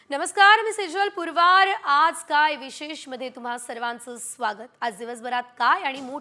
नमस्कार, मी सेजल पुरवार. आज काय विशेष मध्ये तुम्हा सर्वांचं स्वागत. आज दिवसभरात काय आणि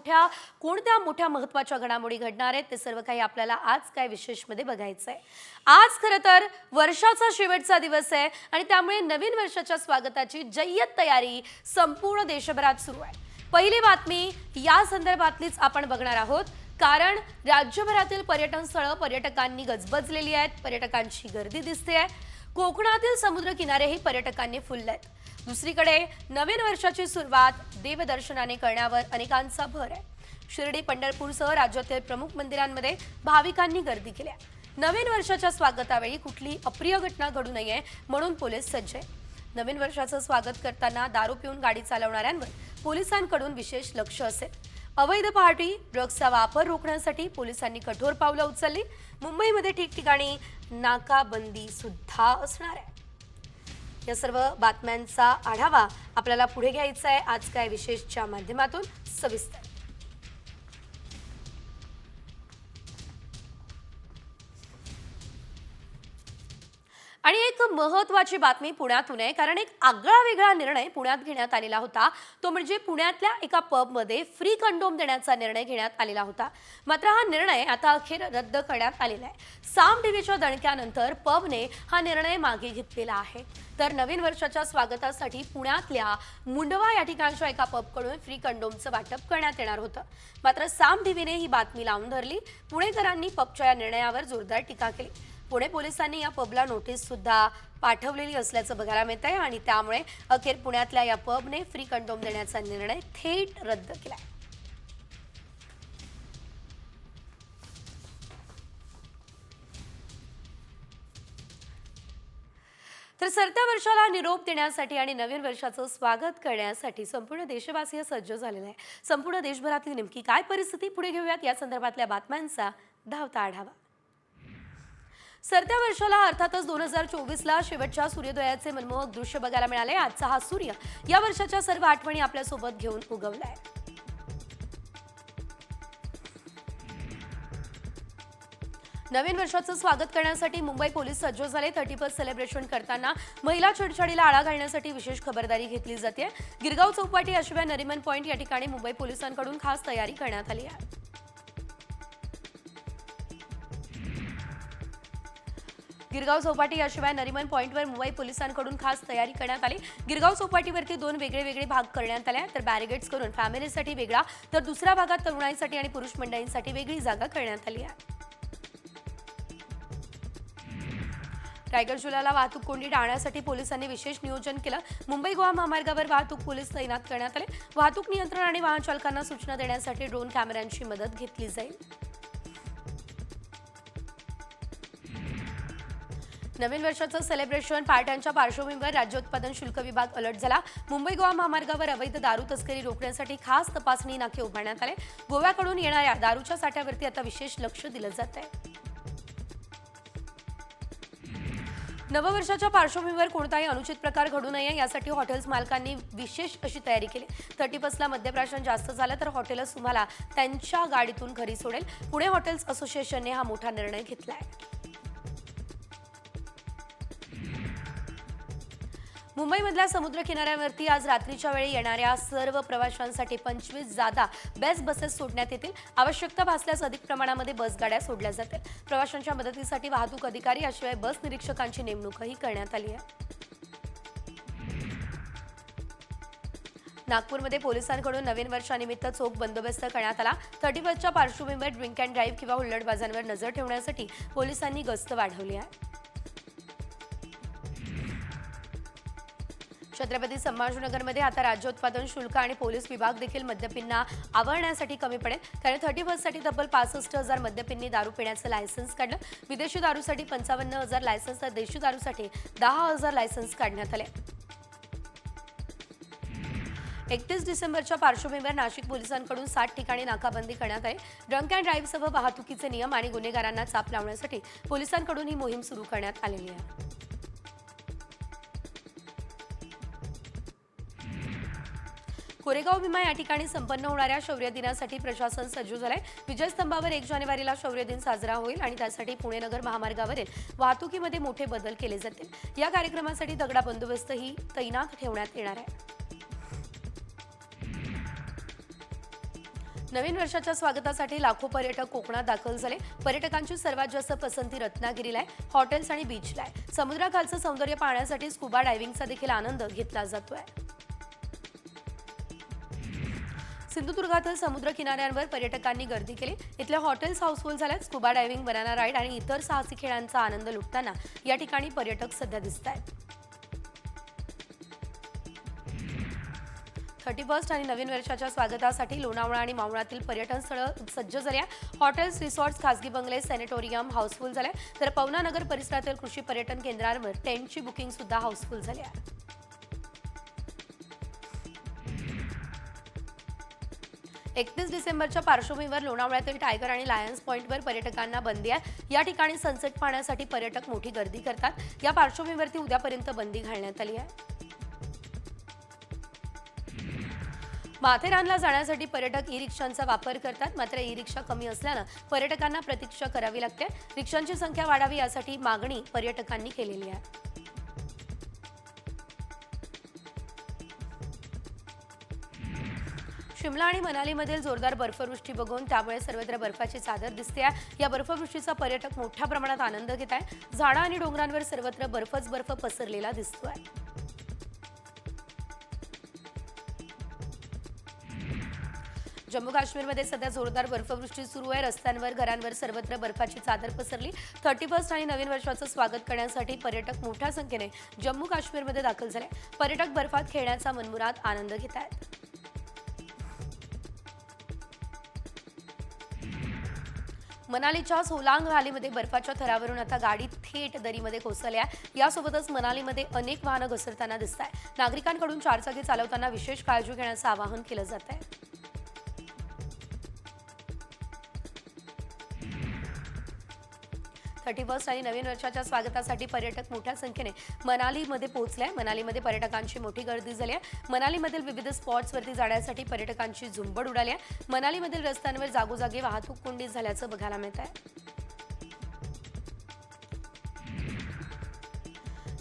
कोणत्या मोठ्या महत्त्वाच्या घडामोडी घडणार आहेत ते सर्व काही आपल्याला आज काय विशेष मध्ये बघायचं आहे. आज खरं तर वर्षाचा शेवटचा दिवस आहे आणि त्यामुळे नवीन वर्षाच्या स्वागताची जय्यत तयारी संपूर्ण देशभरात सुरू आहे. पहिली बातमी या संदर्भातलीच आपण बघणार आहोत, कारण राज्यभरातील पर्यटन स्थळं पर्यटकांनी गजबजलेली आहेत. पर्यटकांची गर्दी दिसते आहे. कोकणातील समुद्र किनारेही पर्यटकांनी फुलले आहेत. दुसरीकडे नवीन वर्षाची सुरुवात देवदर्शनाने करण्यावर अनेकांचा भर आहे. शिर्डी, पंढरपूरसह राज्यातील प्रमुख मंदिरांमध्ये भाविकांनी गर्दी केली आहे. नवीन वर्षाच्या स्वागतावेळी कुठलीही अप्रिय घटना घडू नये म्हणून पोलीस सज्ज आहे. नवीन वर्षाचं स्वागत करताना दारू पिऊन गाडी चालवणाऱ्यांवर पोलिसांकडून विशेष लक्ष असेल. अवैध पार्टी, ड्रग्सचा वापर रोखण्यासाठी पोलिसांनी कठोर पावलं उचलली. मुंबईमध्ये ठिकठिकाणी नाकाबंदी सुद्धा असणार आहे. या सर्व बातम्यांचा आढावा आपल्याला पुढे घ्यायचा आहे आज काय विशेषच्या माध्यमातून सविस्तर. आणि एक महत्त्वाची बातमी पुण्यातून आहे, कारण एक आगळा वेगळा निर्णय पुण्यात घेण्यात आलेला होता. तो म्हणजे पुण्यातल्या एका पबमध्ये फ्री कंडोम देण्याचा निर्णय घेण्यात आलेला होता. मात्र हा निर्णय आता अखेर रद्द करण्यात आलेला आहे. साम टीव्हीच्या दणक्यानंतर पबने हा निर्णय मागे घेतलेला आहे. तर नवीन वर्षाच्या स्वागतासाठी पुण्यातल्या मुंडवा या ठिकाणच्या एका पबकडून फ्री कंडोमचं वाटप करण्यात येणार होतं. मात्र साम टीव्हीने ही बातमी लावून धरली. पुणेकरांनी पबच्या या निर्णयावर जोरदार टीका केली. पुणे पोलिसांनी या पबला नोटीस सुद्धा पाठवलेली असल्याचं बघायला मिळत आहे आणि त्यामुळे अखेर पुण्यातल्या या पबने फ्री कंडोम देण्याचा निर्णय थेट रद्द केलाय. तर सरत्या वर्षाला निरोप देण्यासाठी आणि नवीन वर्षाचं स्वागत करण्यासाठी संपूर्ण देशवासीय सज्ज झालेले आहे. संपूर्ण देशभरातली नेमकी काय परिस्थिती पुढे घेऊयात या संदर्भातल्या बातम्यांचा धावता आढावा. सरत्या वर्षाला अर्थातच 2024ला शेवटच्या सूर्योदयाचे मनमोहक दृश्य बघायला मिळाले. आजचा हा सूर्य या वर्षाच्या सर्व आठवणी आपल्यासोबत घेऊन उगवलाय. नवीन वर्षाचं स्वागत करण्यासाठी मुंबई पोलीस सज्ज झाले. 30+ सेलिब्रेशन करताना महिला छेडछाडीला आळा घालण्यासाठी विशेष खबरदारी घेतली जाते. गिरगाव चौपाटी याशिवाय नरिमन पॉइंट या ठिकाणी मुंबई पोलिसांकडून खास तयारी करण्यात आली आहे. गिरगाव चौपाटी याशिवाय नरिमन पॉइंटवर मुंबई पोलिसांकडून खास तयारी करण्यात आली. गिरगाव चौपाटीवरती 2 वेगळे भाग करण्यात आले. तर बॅरिगेड्स करून फॅमिलीसाठी वेगळा, तर दुसऱ्या भागात तरुणाईसाठी आणि पुरुष मंडळींसाठी वेगळी जागा करण्यात आली आहे. रायगड जिल्ह्याला वाहतूक कोंडी टाळण्यासाठी पोलिसांनी विशेष नियोजन केलं. मुंबई गोवा महामार्गावर वाहतूक पोलीस तैनात करण्यात आले. वाहतूक नियंत्रण आणि वाहन चालकांना सूचना देण्यासाठी ड्रोन कॅमेऱ्यांची मदत घेतली जाईल. नवीन वर्षाचं सेलिब्रेशन पार्ट्यांच्या पार्श्वभूमीवर राज्य उत्पादन शुल्क विभाग अलर्ट झाला. मुंबई गोवा महामार्गावर अवैध दारू तस्करी रोखण्यासाठी खास तपासणी नाके उभारण्यात आले. गोव्याकडून येणाऱ्या दारूच्या साठ्यावरती आता विशेष लक्ष दिलं जात आहे. नववर्षाच्या पार्श्वभूमीवर कोणताही अनुचित प्रकार घडू नये यासाठी हॉटेल्स मालकांनी विशेष अशी तयारी केली. 30+ला मद्यप्राशन जास्त झालं तर हॉटेलच तुम्हाला त्यांच्या गाडीतून घरी सोडेल. पुणे हॉटेल्स असोसिएशनने हा मोठा निर्णय घेतलाय. मुंबईमधल्या समुद्र किनाऱ्यावरती आज रात्रीच्या वेळी येणाऱ्या सर्व प्रवाशांसाठी 25 जादा बेस्ट बसेस सोडण्यात येतील. आवश्यकता भासल्यास अधिक प्रमाणामध्ये बस गाड्या सोडल्या जातील. प्रवाशांच्या मदतीसाठी वाहतूक अधिकारी याशिवाय बस निरीक्षकांची नेमणूकही करण्यात आली आहे. नागपूरमध्ये पोलिसांकडून नवीन वर्षानिमित्त चोख बंदोबस्त करण्यात आला. 30+च्या पार्श्वभूमीवर ड्रिंक अँड ड्राईव्ह किंवा हुल्लडबाजांवर नजर ठेवण्यासाठी पोलिसांनी गस्त वाढवली आहे. छत्रपती संभाजीनगरमध्ये आता राज्य उत्पादन शुल्क आणि पोलीस विभाग देखील मद्यपींना आवरण्यासाठी कमी पडेल. कारण 30+साठी तब्बल 65,000 मद्यपींनी दारू पिण्याचं लायसन्स काढलं. विदेशी दारूसाठी 55,000 लायसन्स तर देशी दारूसाठी 10,000 लायसन्स काढण्यात आले. 31 डिसेंबरच्या पार्श्वभूमीवर नाशिक पोलिसांकडून 60 ठिकाणी नाकाबंदी करण्यात आली. ड्रंक अँड ड्राईव्हसह वाहतुकीचे नियम आणि गुन्हेगारांना चाप लावण्यासाठी पोलिसांकडून ही मोहीम सुरू करण्यात आलेली आहे. कोरेगाव भीमा या ठिकाणी संपन्न होणाऱ्या शौर्य दिनासाठी प्रशासन सज्ज झालंय. विजय स्तंभावर 1 जानेवारीला शौर्य दिन साजरा होईल आणि त्यासाठी पुणे नगर महामार्गावरील वाहतुकीमध्ये मोठे बदल केले जातील. या कार्यक्रमासाठी तगडा बंदोबस्तही तैनात ठेवण्यात येणार आहे. नवीन वर्षाच्या स्वागतासाठी लाखो पर्यटक कोकणात दाखल झाले. पर्यटकांची सर्वात जास्त पसंती रत्नागिरीला आहे. हॉटेल्स आणि बीचला आहे. समुद्राखालचं सौंदर्य पाहण्यासाठी स्कुबा डायव्हिंगचा देखील आनंद घेतला जातोय. सिंधुदुर्गातील समुद्र किनाऱ्यांवर पर्यटकांनी गर्दी केली. इथल्या हॉटेल्स हाऊसफुल झाल्यात. स्कुबा डायव्हिंग, बनाना राईड आणि इतर साहसी खेळांचा आनंद लुटताना या ठिकाणी पर्यटक सध्या दिसत आहेत. 31 आणि नवीन वर्षाच्या स्वागतासाठी लोणावळा आणि मावळातील पर्यटन स्थळं सज्ज झाली आहेत. हॉटेल्स, रिसॉर्ट्स, खासगी बंगले, सॅनिटोरियम हाऊसफुल झाले. तर पवना नगर परिसरातील कृषी पर्यटन केंद्रांवर टेंटची बुकिंग सुद्धा हाऊसफुल झाली आहे. 31 डिसेंबरच्या पार्श्वभूमीवर लोणावळ्यातील टायगर आणि लायन्स पॉइंटवर पर्यटकांना बंदी आहे. या ठिकाणी सनसेट पाहण्यासाठी पर्यटक मोठी गर्दी करतात. या पार्श्वभूमीवरती उद्यापर्यंत बंदी घालण्यात आली आहे. माथेरानला जाण्यासाठी पर्यटक ई-रिक्षांचा वापर करतात. मात्र ई-रिक्षा कमी असल्यानं पर्यटकांना प्रतीक्षा करावी लागते. रिक्षांची संख्या वाढावी यासाठी मागणी पर्यटकांनी केलेली आहे. शिमला आणि मनालीमधील जोरदार बर्फवृष्टी बघून त्यामुळे सर्वत्र बर्फाची चादर दिसते आहे. या बर्फवृष्टीचा पर्यटक मोठ्या प्रमाणात आनंद घेत आहे. झाडं आणि डोंगरांवर सर्वत्र बर्फच बर्फ पसरलेला दिसतोय. जम्मू काश्मीरमध्ये सध्या जोरदार बर्फवृष्टी सुरू आहे. रस्त्यांवर, घरांवर सर्वत्र बर्फाची चादर पसरली. 31 आणि नवीन वर्षाचं स्वागत करण्यासाठी पर्यटक मोठ्या संख्येने जम्मू काश्मीरमध्ये दाखल झाले. पर्यटक बर्फात खेळण्याचा मनमुराद आनंद घेत आहेत. मनालीच्या सोलांग व्हॅलीमध्ये बर्फाच्या थरावरून आता गाडी थेट दरीमध्ये कोसळली आहे. यासोबतच मनालीमध्ये अनेक वाहनं घसरताना दिसत आहे. नागरिकांकडून चारचाकी चालवताना विशेष काळजी घेण्याचं आवाहन केलं जात आहे. आणि नवीन वर्षाच्या स्वागतासाठी पर्यटक मोठ्या संख्येने मनालीमध्ये पोहोचले. मनालीमध्ये पर्यटकांची मोठी गर्दी झाली आहे. मनालीमधील विविध स्पॉट्सवरती जाण्यासाठी पर्यटकांची झुंबड उडाली आहे. मनालीमधील रस्त्यांवर जागोजागी वाहतूक कोंडी झाल्याचं बघायला मिळत आहे.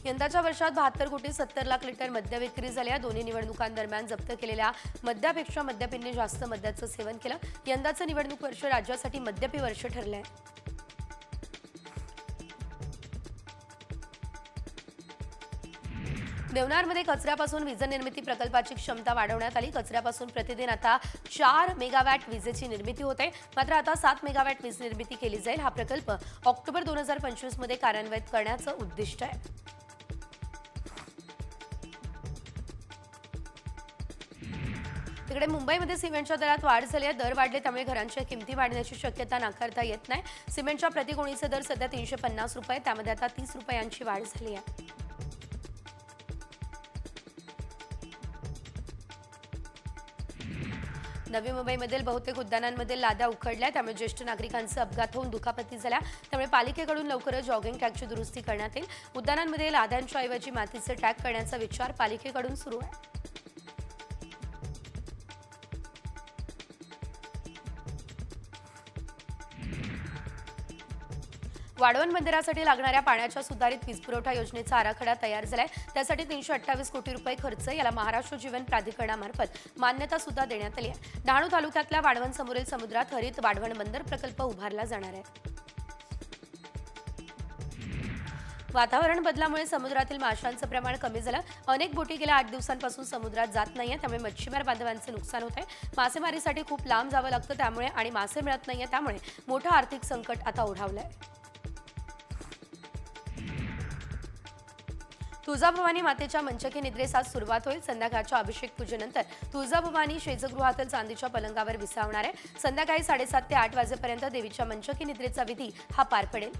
यंदाच्या वर्षात 72 कोटी 70 लाख लिटर मद्य विक्री झाल्या. दोन्ही निवडणुकांदरम्यान जप्त केलेल्या मद्यापेक्षा मद्यपींनी जास्त मद्याचं सेवन केलं. यंदाचं निवडणूक वर्ष राज्यासाठी मद्यपी वर्ष ठरलंय. देवनारमध्ये कचऱ्यापासून वीज निर्मिती प्रकल्पाची क्षमता वाढवण्यात आली. कचऱ्यापासून प्रतिदिन आता 4 मेगावॅट विजेची निर्मिती होते. मात्र आता 7 मेगावॅट वीज निर्मिती केली जाईल. हा प्रकल्प ऑक्टोबर 2025 मध्ये कार्यान्वित करण्याचं उद्दिष्ट आहे. तिकडे मुंबईमध्ये सिमेंटच्या दरात वाढ झाली आहे. दर वाढले त्यामुळे घरांच्या किमती वाढण्याची शक्यता नाकारता येत नाही. सिमेंटच्या प्रतिगोणीचे दर सध्या 350 रुपये, त्यामध्ये आता 30 रुपयांची वाढ झाली आहे. नवी मुंबईमधील बहुतेक उद्यानांमधील लाद्या उखडल्या. त्यामुळे ज्येष्ठ नागरिकांचे अपघात होऊन दुखापती झाल्या. त्यामुळे पालिकेकडून लवकरच जॉगिंग ट्रॅकची दुरुस्ती करण्यात येईल. उद्यानांमध्ये लाद्यांच्या ऐवजी मातीचे ट्रॅक करण्याचा विचार पालिकेकडून सुरू आहे. वाढवण बंदरासाठी लागणाऱ्या पाण्याच्या सुधारित वीजपुरवठा योजनेचा आराखडा तयार झालाय. त्यासाठी 328 कोटी रुपये खर्च याला महाराष्ट्र जीवन प्राधिकरणामार्फत मान्यता सुद्धा देण्यात आली आहे. डहाणू तालुक्यातल्या वाढवण समोरील समुद्रात हरित वाढवण बंदर प्रकल्प उभारला जाणार आहे. वातावरण बदलामुळे समुद्रातील माशांचं प्रमाण कमी झालं. अनेक बोटी गेल्या 8 दिवसांपासून समुद्रात जात नाहीये. त्यामुळे मच्छीमार बांधवांचे नुकसान होत आहे. मासेमारीसाठी खूप लांब जावं लागतं त्यामुळे आणि मासे मिळत नाहीये. त्यामुळे मोठं आर्थिक संकट आता ओढावलंय. तुळजाभवानी मातेच्या मंचकी निद्रेस आज सुरुवात होईल. संध्याकाळच्या अभिषेक पूजेनंतर तुळजाभवानी शेजगृहातील चांदीच्या पलंगावर विसावणार आहे. संध्याकाळी 7:30 ते 8 वाजेपर्यंत देवीच्या मंचकी निद्रेचा विधी हा पार पडेल.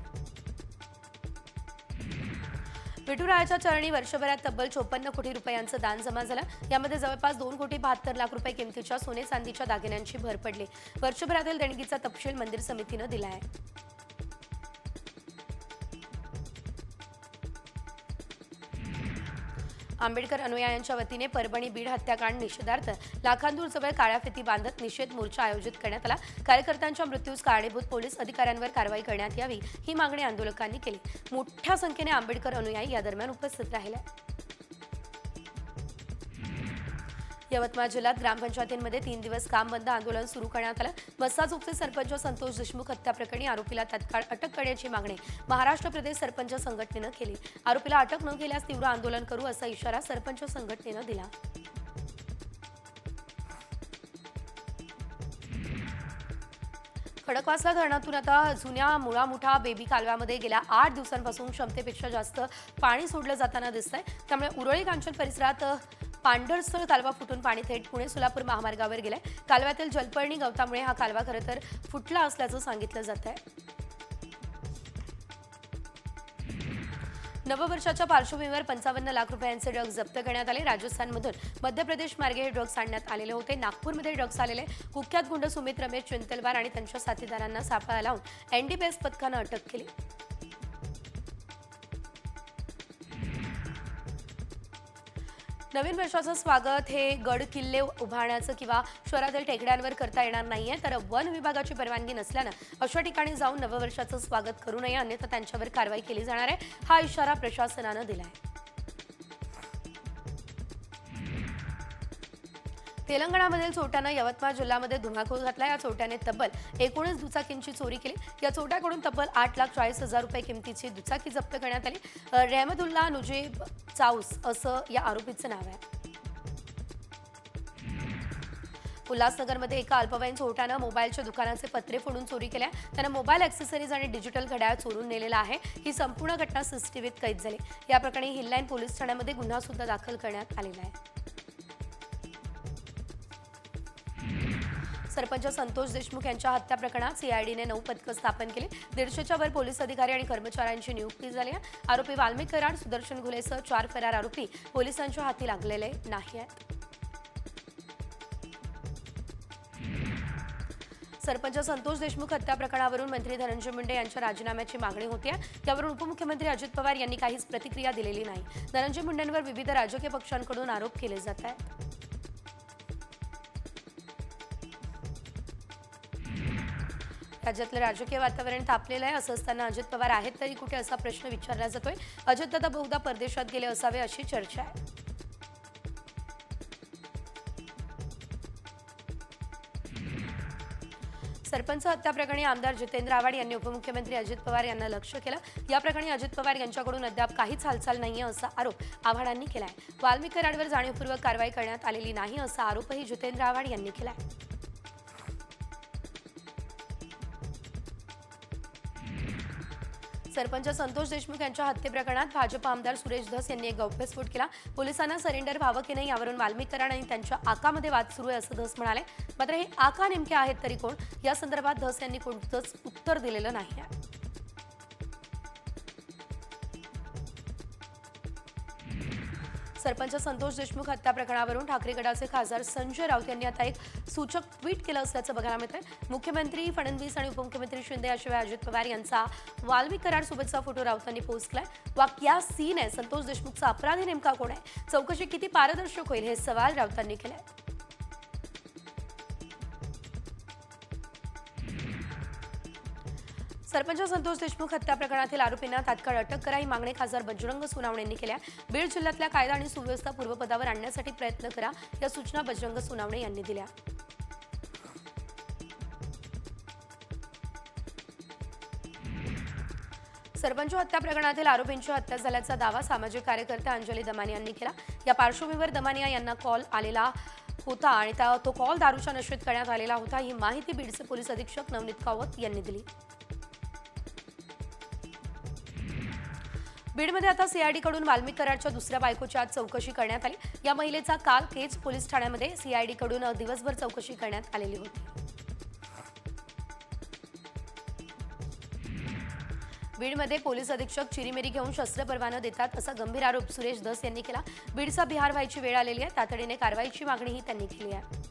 विठुरायाच्या चरणी वर्षभरात तब्बल 54 कोटी रुपयांचं दान जमा झालं. यामध्ये जवळपास 2 कोटी 72 लाख रुपये किमतीच्या सोने चांदीच्या दागिन्यांची भर पडली. वर्षभरातील देणगीचा तपशील मंदिर समितीनं दिला आहे. आंबेडकर अनुयायांच्या वतीने परभणी बीड हत्याकांड निषेधार्थ लाखांदूर जवळ काळ्या फिती बांधत निषेध मोर्चा आयोजित करण्यात आला। कार्यकर्त्यांच्या मृत्यूस कारणीभूत पोलीस अधिकाऱ्यांवर कारवाई करण्यात यावी ही मागणी आंदोलकांनी केली। मोठ्या संख्येने आंबेडकर अनुयायी या दरम्यान उपस्थित राहिले। यवतमाळ जिल्ह्यात ग्रामपंचायतींमध्ये 3 दिवस काम बंद आंदोलन सुरू करण्यात आलं। मस्साजोगचे सरपंच संतोष देशमुख हत्या प्रकरणी आरोपीला तत्काळ अटक करण्याची मागणी महाराष्ट्र प्रदेश सरपंच संघटनेनं केली। आरोपीला अटक न केल्यास तीव्र आंदोलन करू असा इशारा सरपंच संघटनेनं दिला। खडकवासला धरणातून आता जुन्या मुळामुठा बेबी कालव्यामध्ये गेल्या 8 दिवसांपासून क्षमतेपेक्षा जास्त पाणी सोडलं जाताना दिसतंय। त्यामुळे उरळी कांचन परिसरात पांढरसर कालवा फुटून पाणी थेट पुणे सोलापूर महामार्गावर गेलंय। कालव्यातील जलपर्णी गवतामुळे हा कालवा खरं तर फुटला असल्याचं सांगितलं जात आहे। नववर्षाच्या पार्श्वभूमीवर 55 लाख रुपयांचे ड्रग्ज जप्त करण्यात आले। राजस्थानमधून मध्य प्रदेश मार्गे हे ड्रग्ज आणण्यात आलेले होते। नागपूरमध्ये ड्रग्ज आलेले कुख्यात गुंड सुमित रमेश चिंतलवार आणि त्यांच्या साथीदारांना सापळा लावून एनडीपीएस पथकानं अटक केली। नवीन वर्षाचं स्वागत हे गड किल्ले उभारण्याचं किंवा शहरातील टेकड्यांवर करता येणार नाहीये, तर वन विभागाची परवानगी नसल्यानं अशा ठिकाणी जाऊन नववर्षाचं स्वागत करू नये, अन्यथा त्यांच्यावर कारवाई केली जाणार आहे, हा इशारा प्रशासनानं दिलाय। तेलंगणामधील चोरट्यानं यवतमाळ जिल्ह्यामध्ये धुमाकूळ घातला। या चोरट्याने तब्बल 19 दुचाकींची चोरी केली। या चोरट्याकडून तब्बल 8,40,000 रुपये किमतीची दुचाकी जप्त करण्यात आली। रहमतुल्ला नुजेब चाऊस असं या आरोपीचं नाव आहे। उल्हासनगरमध्ये एका अल्पवयीन चोरट्यानं मोबाईलच्या दुकानाचे पत्रे फोडून चोरी केल्या। त्यानं मोबाईल ॲक्सेसरीज आणि डिजिटल घड्याळ चोरून नेलेला आहे। ही संपूर्ण घटना सीसीटीव्हीत कैद झाली। या प्रकरणी हिललाईन पोलीस ठाण्यामध्ये गुन्हा सुद्धा दाखल करण्यात आलेला आहे। सरपंच संतोष देशमुख यांच्या हत्या प्रकरणात सीआयडीने 9 पथकं स्थापन केली। 150च्या वर पोलीस अधिकारी आणि कर्मचाऱ्यांची नियुक्ती झाली आहे। आरोपी वाल्मिक कराड, सुदर्शन घुलेसह 4 फरार आरोपी पोलिसांच्या हाती लागलेले नाही आहेत। सरपंच संतोष देशमुख हत्या प्रकरणावरून मंत्री धनंजय मुंडे यांच्या राजीनाम्याची मागणी होती आहे। यावरून उपमुख्यमंत्री अजित पवार यांनी काहीच प्रतिक्रिया दिलेली नाही। धनंजय मुंडेंवर विविध राजकीय पक्षांकडून आरोप केले जात आहेत। राज्यातलं राजकीय वातावरण तापलेलं आहे। असं असताना अजित पवार आहेत तरी कुठे असा प्रश्न विचारला जातोय। अजितदादा बहुधा परदेशात गेले असावे अशी चर्चा आहे। सरपंच हत्या प्रकरणी आमदार जितेंद्र आव्हाड यांनी उपमुख्यमंत्री अजित पवार यांना लक्ष्य केलं। या प्रकरणी अजित पवार यांच्याकडून अद्याप काहीच हालचाल नाहीये असा आरोप आव्हाडांनी केलाय। वाल्मिक कराडवर जाणीवपूर्वक कारवाई करण्यात आलेली नाही असा आरोपही जितेंद्र आव्हाड यांनी केलाय। सरपंच संतोष देशमुख यांच्या हत्येप्रकरणात भाजप आमदार सुरेश धस यांनी एक गौप्यस्फोट केला। पोलिसांना सरेंडर व्हावं की नाही यावरून वाल्मिक कराड आणि त्यांच्या आकामध्ये वाद सुरू आहे असं धस म्हणाले। मात्र हे आका नेमके आहेत तरी कोण, या संदर्भात धस यांनी कोणतंच उत्तर दिलेलं नाही आहे। सरपंच संतोष देशमुख हत्या प्रकरणावरून ठाकरे गटाचे खासदार संजय राऊत यांनी आता एक सूचक ट्विट केलं असल्याचं बघायला मिळतंय। मुख्यमंत्री फडणवीस आणि उपमुख्यमंत्री शिंदे याशिवाय अजित पवार यांचा वाल्मिक कराड सोबतचा फोटो राऊतांनी पोस्ट केलाय। वा क्या सीन आहे, संतोष देशमुखचा अपराधी नेमका कोण आहे, चौकशी किती पारदर्शक होईल हे सवाल राऊतांनी केलाय। सरपंच संतोष देशमुख हत्या प्रकरणातील आरोपींना तात्काळ अटक करा ही मागणी खासदार बजरंग सोनावणे यांनी केली आहे। बीड जिल्ह्यातल्या कायदा आणि सुव्यवस्था पूर्वपदावर आणण्यासाठी प्रयत्न करा या सूचना बजरंग सोनावणे यांनी दिल्या। सरपंच हत्या प्रकरणातील आरोपींची हत्या झाल्याचा दावा सामाजिक कार्यकर्त्या अंजली दमानी यांनी केला। या पार्श्वभूमीवर दमानिया यांना कॉल आलेला होता आणि तो कॉल दारूच्या नशेत करण्यात आलेला होता ही माहिती बीडचे पोलीस अधीक्षक नवनीत कावत यांनी दिली। बीडमध्ये आता सीआयडीकडून वाल्मिक कराडच्या दुसऱ्या बायकोची आज चौकशी करण्यात आली। या महिलेचा काल केज पोलीस ठाण्यामध्ये सीआयडीकडून दिवसभर चौकशी करण्यात आलेली होती। बीडमध्ये पोलीस अधीक्षक चिरीमिरी घेऊन शस्त्र परवाना देतात असा गंभीर आरोप सुरेश धस यांनी केला। बीडचा बिहार व्हायची वेळ आलेली आहे, तातडीने कारवाईची मागणीही त्यांनी केली आहे।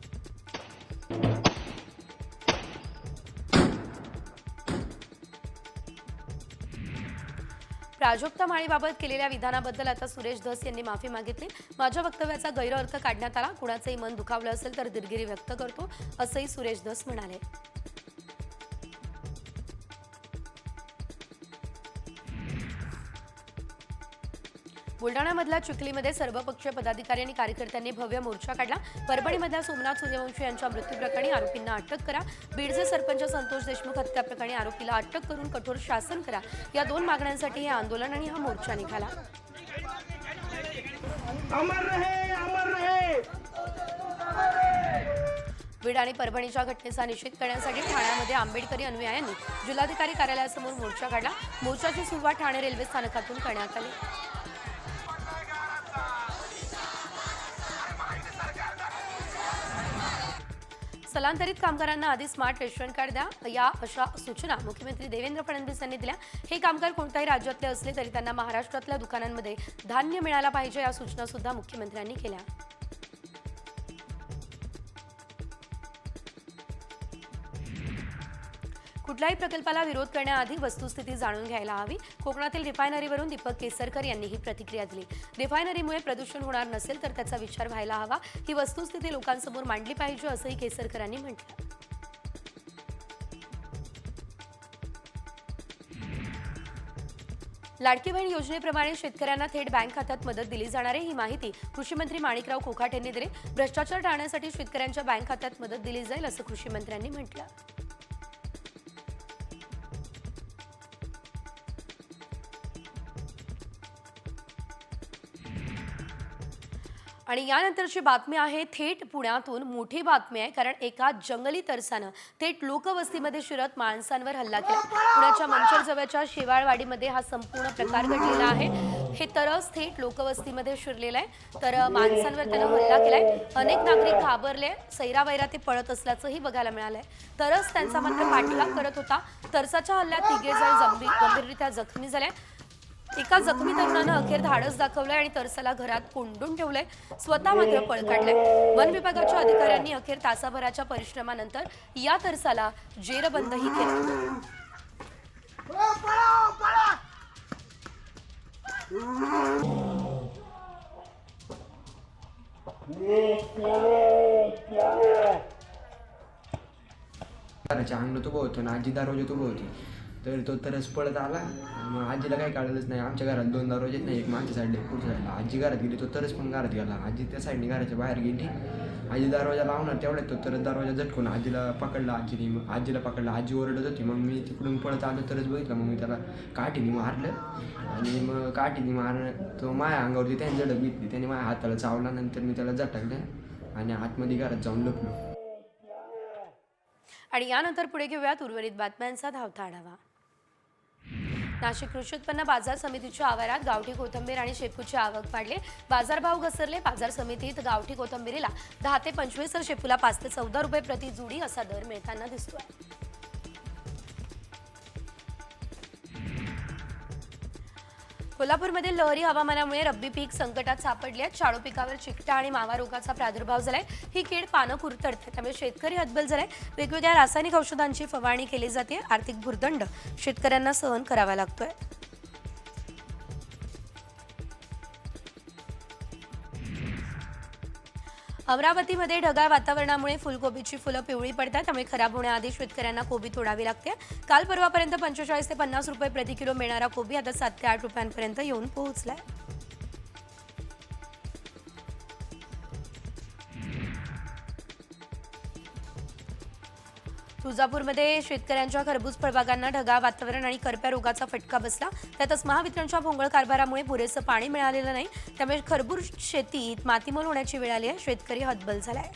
प्राजक्ता माळीबाबत केलेल्या विधानाबद्दल आता सुरेश धस यांनी माफी मागितली. माझ्या वक्तव्याचा गैरअर्थ काढण्यात आला, कुणाचंही मन दुखावलं असेल तर दिलगिरी व्यक्त करतो, असंही सुरेश धस म्हणाले. बुलढाण्यामधल्या चिखलीमध्ये सर्वपक्षीय पदाधिकारी आणि कार्यकर्त्यांनी भव्य मोर्चा काढला. परभणीमधल्या सोमनाथ सूर्यवंशी यांच्या मृत्यूप्रकरणी आरोपींना अटक करा, बीडचे सरपंच संतोष देशमुख हत्या प्रकरणी आरोपीला अटक करून कठोर शासन करा, या 2 मागण्यांसाठी हे आंदोलन आणि हा मोर्चा निघाला. बीड आणि परभणीच्या घटनेचा निषेध करण्यासाठी ठाण्यामध्ये आंबेडकरी अनुयायांनी जिल्हाधिकारी कार्यालयासमोर मोर्चा काढला. मोर्चाची सुरुवात ठाणे रेल्वे स्थानकातून करण्यात आली. स्थलांतरित कामगारांना आधी स्मार्ट रेशन कार्ड द्या, या अशा सूचना मुख्यमंत्री देवेंद्र फडणवीस यांनी दिल्या. हे कामगार कोणत्याही राज्यातले असले तरी त्यांना महाराष्ट्रातल्या दुकानांमध्ये धान्य मिळायला पाहिजे, या सूचना सुद्धा मुख्यमंत्र्यांनी केल्या. कुठल्याही प्रकल्पाला विरोध करण्याआधी वस्तुस्थिती जाणून घ्यायला हवी. कोकणातील रिफायनरीवरून दीपक केसरकर यांनी ही प्रतिक्रिया दिली. रिफायनरीमुळे प्रदूषण होणार नसेल तर त्याचा विचार व्हायला हवा, ही वस्तुस्थिती लोकांसमोर मांडली पाहिजे, असंही केसरकरांनी म्हटलं. लाडकी बहीण योजनेप्रमाणे शेतकऱ्यांना थेट बँक खात्यात मदत दिली जाणार आहे, ही माहिती कृषी मंत्री माणिकराव कोकाटे यांनी दिली. भ्रष्टाचार टाळण्यासाठी शेतकऱ्यांच्या बँक खात्यात मदत दिली जाईल, असं कृषी मंत्र्यांनी म्हटलं. आणि यानंतरची बातमी आहे थेट पुण्यातून. मोठी बातमी आहे, कारण एका जंगली तरसानं थेट लोकवस्तीमध्ये शिरत माणसांवर हल्ला केला. पुण्याच्या मंचर जवळच्या शेवाळवाडीमध्ये हा संपूर्ण प्रकार घडलेला आहे. हे तरस थेट लोकवस्तीमध्ये शिरलेलं आहे, तर माणसांवर त्यानं हल्ला केलाय. अनेक नागरिक घाबरले, सैरावैरा ते पळत असल्याचंही बघायला मिळालंय. तरस त्यांचा मात्र पाठलाग करत होता. तरसाच्या हल्ल्यात 3 जण गंभीररित्या जखमी झाले. एका जखमी तरुणानं अखेर धाडस दाखवलंय आणि तरसाला घरात कोंडून ठेवलंय, स्वतः मात्र पळ काढलाय. वन विभागाच्या अधिकाऱ्यांनी अखेर तासाभराच्या परिश्रमानंतर या तरसाला जेरबंदही केलं. अंगणात उभं होतं ना, आजी दरवाजात उभं होती, तर तो तरच पळत आला. मग आजीला काही कळलंच नाही. आमच्या घरात 2 दरवाजे नाही, एक मागच्या साईडला एक पुढच्या साईडला. आजी घरात गेली, तो तरच पण घरात गेला. आजी त्या साईडने घराच्या बाहेर गेली. आजी दरवाजा लावणार तेवढ्यात तो तरच दरवाजा झटकून आजीला पकडला. आजीला पकडला. आजी ओरडत होती. मग मी तिकडून पळत आलो, तरच बघितलं. मग मी त्याला काठीने मारलं आणि मग काठीने मारलं तो माझ्या अंगावरती त्याने झडप घेतली. त्याने माझ्या हाताला चावला. नंतर मी त्याला झटकलं आणि आतमध्ये घरात जाऊन लपलो. आणि यानंतर पुढे घेऊयात उर्वरित बातम्यांचा धावता आढावा. नाशिक कृषी उत्पन्न बाजार समितीच्या आवारात गावठी कोथिंबीर आणि शेपूची आवक वाढली. बाजारभाव घसरले. बाजार समितीत गावठी कोथिंबीरीला 10 ते 25 तर शेपूला 5 ते 14 रुपये प्रति जुडी असा दर मिळताना दिसतोय. कोल्हापूरमध्ये लहरी हवामानामुळे रब्बी पीक संकटात सापडले आहेत. शाळू पिकावर चिकटा आणि मावा रोगाचा प्रादुर्भाव झालाय. ही कीड पानं कुरतडते, त्यामुळे शेतकरी हतबल झालाय. वेगवेगळ्या रासायनिक औषधांची फवारणी केली जाते. आर्थिक भुर्दंड शेतकऱ्यांना सहन करावा लागतोय. अमरावतीमध्ये ढगाळ वातावरणामुळे फुलकोबीची फुलं पिवळी पडतात, त्यामुळे खराब होण्याआधी शेतकऱ्यांना कोबी तोडावी लागते. काल परवापर्यंत 45 ते 50 रुपये प्रति किलो मिळणारा कोबी आता 7 ते 8 रुपयांपर्यंत येऊन पोहोचलाय. तुळजापूरमध्ये शेतकऱ्यांच्या खरबूज फळबागांना ढगाळ वातावरण आणि करप्या रोगाचा फटका बसला. त्यातच महावितरणच्या भोंगळ कारभारामुळे पुरेसं पाणी मिळालेलं नाही, त्यामुळे खरबूज शेतीत मातीमोल होण्याची वेळ आली आहे. शेतकरी हतबल झालाय.